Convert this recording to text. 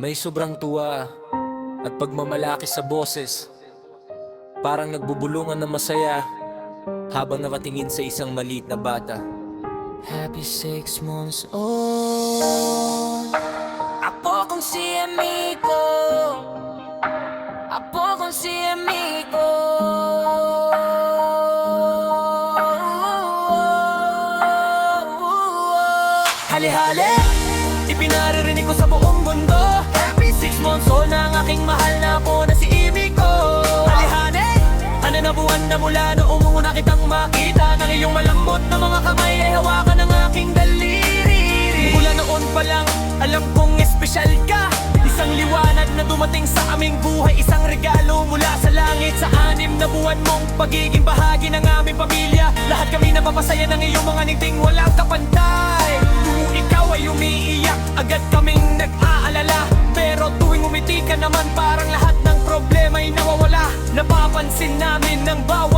May sobrang tuwa at pagmamalaki sa boses, parang nagbubulungan na masaya habang nakatingin sa isang maliit na bata. Happy 6 months old. Apo kong si amigo, apo kong si amigo. Hali-hali, ipinaririnig ko sa buong mundo. Happy 6 months old na ang aking mahal na apo na si Imiko. Hali-hali, ano na buwan na mula noong una kitang makita, ng iyong malambot na mga kamay ay hawakan ng aking daliri. Mula noon pa lang, alam kong espesyal ka. Isang liwanag na dumating sa aming buhay, isang regalo mula sa langit. Sa 6 na buwan mong pagiging bahagi ng aming pamilya, lahat kami napapasaya ng iyong mga ngingting walang kapantay. Kung ikaw ay umiiyak, agad kaming nag-aalala. Pero tuwing umiti ka naman, parang lahat ng problema ay nawawala. Napapansin namin ng bawat